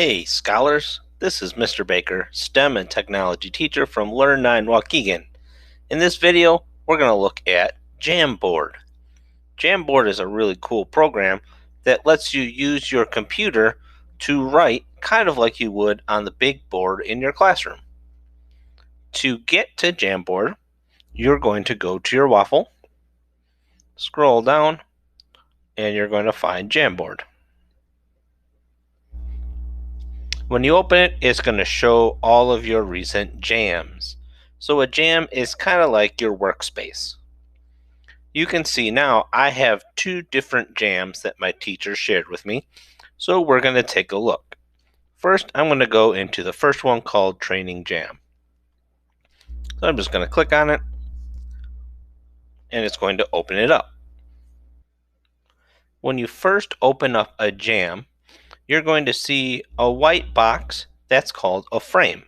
Hey, scholars, this is Mr. Baker, STEM and Technology teacher from Learn 9 Waukegan. In this video, we're going to look at Jamboard. Jamboard is a really cool program that lets you use your computer to write kind of like you would on the big board in your classroom. To get to Jamboard, you're going to go to your waffle, scroll down, and you're going to find Jamboard. When you open it, it's going to show all of your recent jams. So a jam is kind of like your workspace. You can see now I have two different jams that my teacher shared with me. So we're going to take a look. First, I'm going to go into the first one called Training Jam. So I'm just going to click on it and it's going to open it up. When you first open up a jam, you're going to see a white box that's called a frame.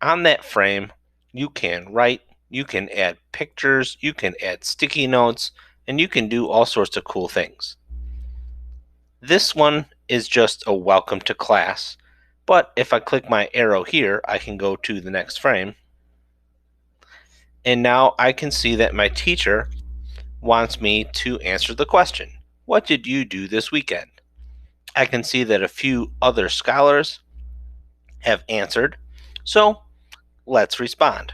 On that frame, you can write, you can add pictures, you can add sticky notes, and you can do all sorts of cool things. This one is just a welcome to class, but if I click my arrow here, I can go to the next frame. And now I can see that my teacher wants me to answer the question, what did you do this weekend? I can see that a few other scholars have answered, so let's respond.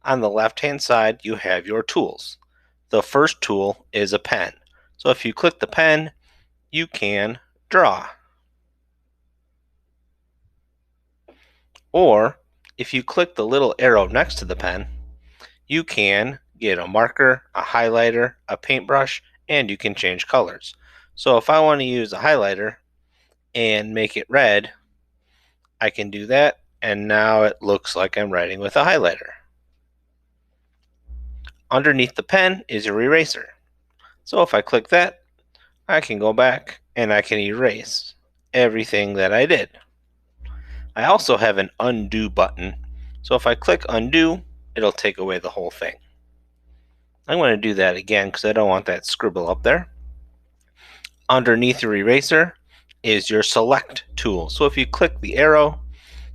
On the left-hand side, you have your tools. The first tool is a pen. So if you click the pen, you can draw. Or if you click the little arrow next to the pen, you can get a marker, a highlighter, a paintbrush, and you can change colors. So if I want to use a highlighter and make it red, I can do that, and now it looks like I'm writing with a highlighter. Underneath the pen is your eraser. So if I click that, I can go back and I can erase everything that I did. I also have an undo button. So if I click undo, it'll take away the whole thing. I'm going to do that again because I don't want that scribble up there. Underneath your eraser is your select tool. So if you click the arrow,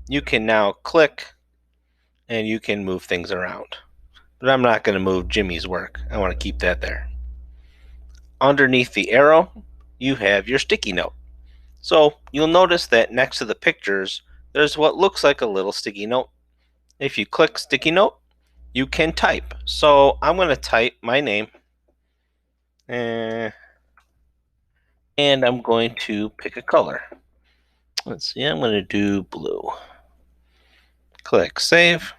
you can now click and you can move things around. But I'm not going to move Jimmy's work. I want to keep that there. Underneath the arrow, you have your sticky note. So you'll notice that next to the pictures, there's what looks like a little sticky note. If you click sticky note, you can type. So I'm going to type my name. And I'm going to pick a color. Let's see, I'm going to do blue. Click save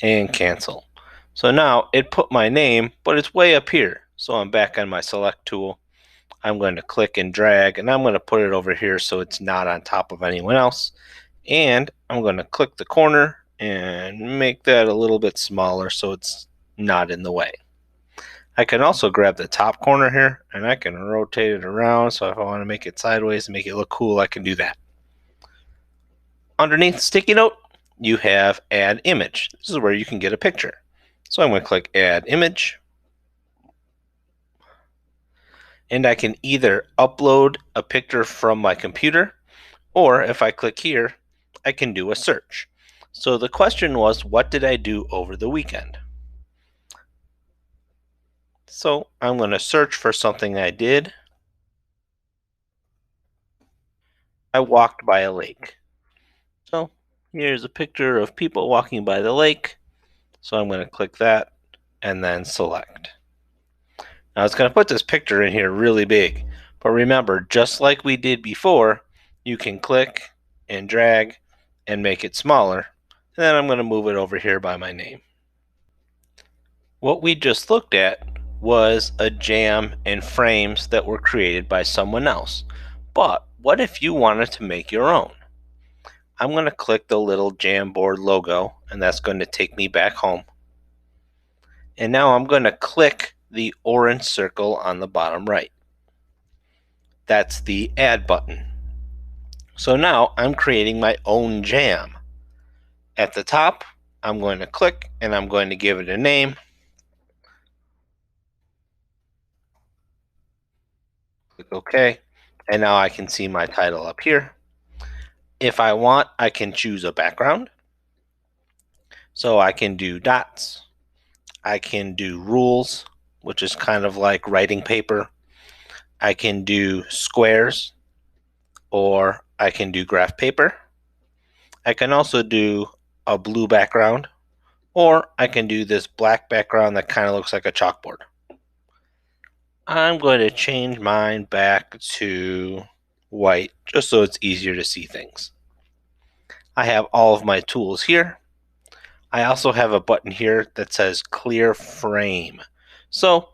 and cancel. So now it put my name, but it's way up here. So I'm back on my select tool. I'm going to click and drag, and I'm going to put it over here so it's not on top of anyone else. And I'm going to click the corner and make that a little bit smaller so it's not in the way. I can also grab the top corner here and I can rotate it around, so if I want to make it sideways and make it look cool, I can do that. Underneath sticky note, you have add image. This is where you can get a picture. So I'm going to click add image. And I can either upload a picture from my computer, or if I click here, I can do a search. So the question was, what did I do over the weekend? So I'm going to search for something I did. I walked by a lake. So here's a picture of people walking by the lake. So I'm going to click that and then select. Now it's going to put this picture in here really big. But remember, just like we did before, you can click and drag and make it smaller. And then I'm going to move it over here by my name. What we just looked at was a jam and frames that were created by someone else. But what if you wanted to make your own? I'm going to click the little Jamboard logo, and that's going to take me back home. And now I'm going to click the orange circle on the bottom right. That's the add button. So now I'm creating my own jam. At the top, I'm going to click and I'm going to give it a name. Click OK. And now I can see my title up here. If I want, I can choose a background. So I can do dots. I can do rules, which is kind of like writing paper. I can do squares, or I can do graph paper. I can also do a blue background, or I can do this black background that kind of looks like a chalkboard. I'm going to change mine back to white just so it's easier to see things. I have all of my tools here. I also have a button here that says clear frame. So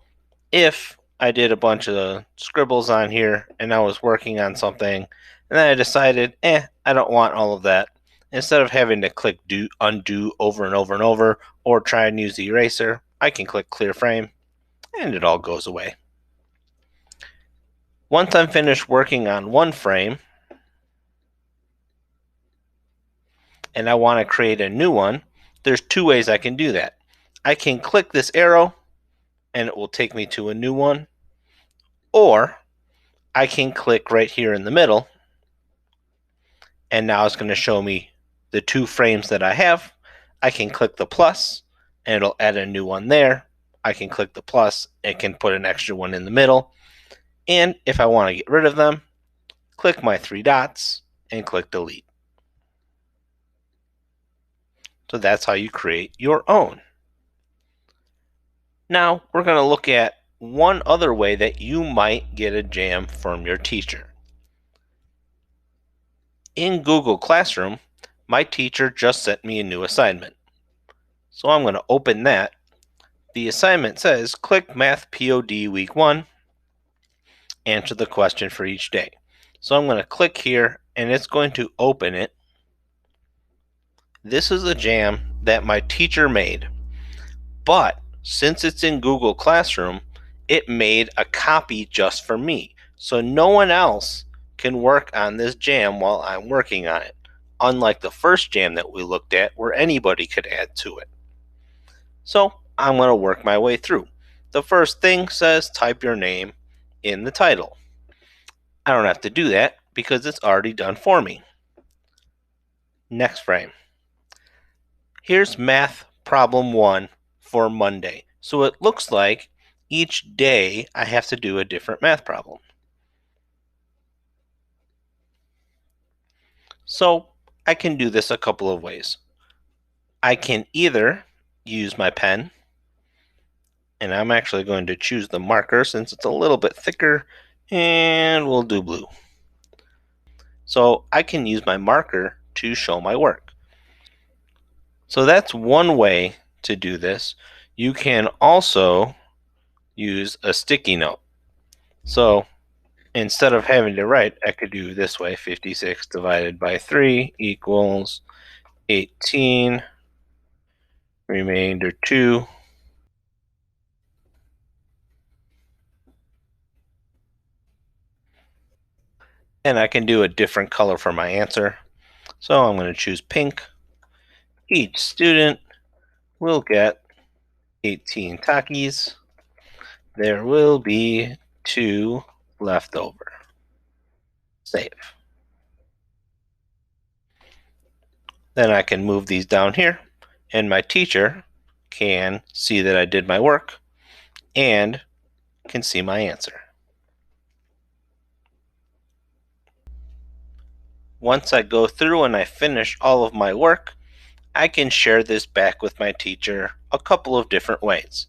if I did a bunch of scribbles on here and I was working on something and then I decided, I don't want all of that. Instead of having to click undo over and over and over or try and use the eraser, I can click clear frame and it all goes away. Once I'm finished working on one frame and I want to create a new one, there's two ways I can do that. I can click this arrow and it will take me to a new one, or I can click right here in the middle and now it's going to show me the two frames that I have. I can click the plus and it'll add a new one there. I can click the plus, it can put an extra one in the middle. And if I want to get rid of them, click my three dots and click delete. So that's how you create your own. Now we're going to look at one other way that you might get a jam from your teacher. In Google Classroom, my teacher just sent me a new assignment. So I'm going to open that. The assignment says, click Math POD Week 1, answer the question for each day. So I'm going to click here and it's going to open it. This is a jam that my teacher made, but since it's in Google Classroom, it made a copy just for me. So no one else can work on this jam while I'm working on it, unlike the first jam that we looked at where anybody could add to it. So I'm going to work my way through. The first thing says type your name in the title. I don't have to do that because it's already done for me. Next frame. Here's math problem 1 for Monday. So it looks like each day I have to do a different math problem. So I can do this a couple of ways. I can either use my pen, and I'm actually going to choose the marker since it's a little bit thicker, and we'll do blue. So I can use my marker to show my work. So that's one way to do this. You can also use a sticky note. So instead of having to write, I could do this way. 56 divided by 3 equals 18, remainder 2. And I can do a different color for my answer. So I'm going to choose pink. Each student will get 18 Takis. There will be 2 left over. Save. Then I can move these down here, and my teacher can see that I did my work and can see my answer. Once I go through and I finish all of my work, I can share this back with my teacher a couple of different ways.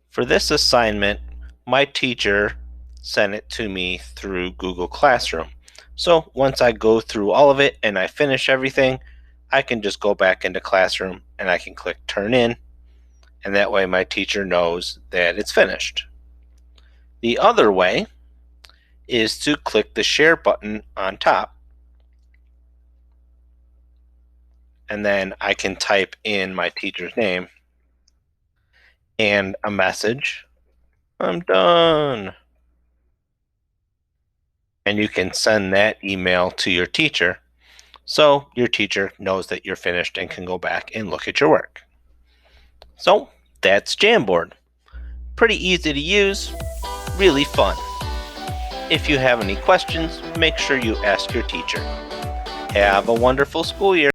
For this assignment, my teacher sent it to me through Google Classroom. So once I go through all of it and I finish everything, I can just go back into Classroom and I can click Turn In, and that way my teacher knows that it's finished. The other way is to click the Share button on top, and then I can type in my teacher's name and a message. I'm done. And you can send that email to your teacher, so your teacher knows that you're finished and can go back and look at your work. So that's Jamboard. Pretty easy to use, really fun. If you have any questions, make sure you ask your teacher. Have a wonderful school year.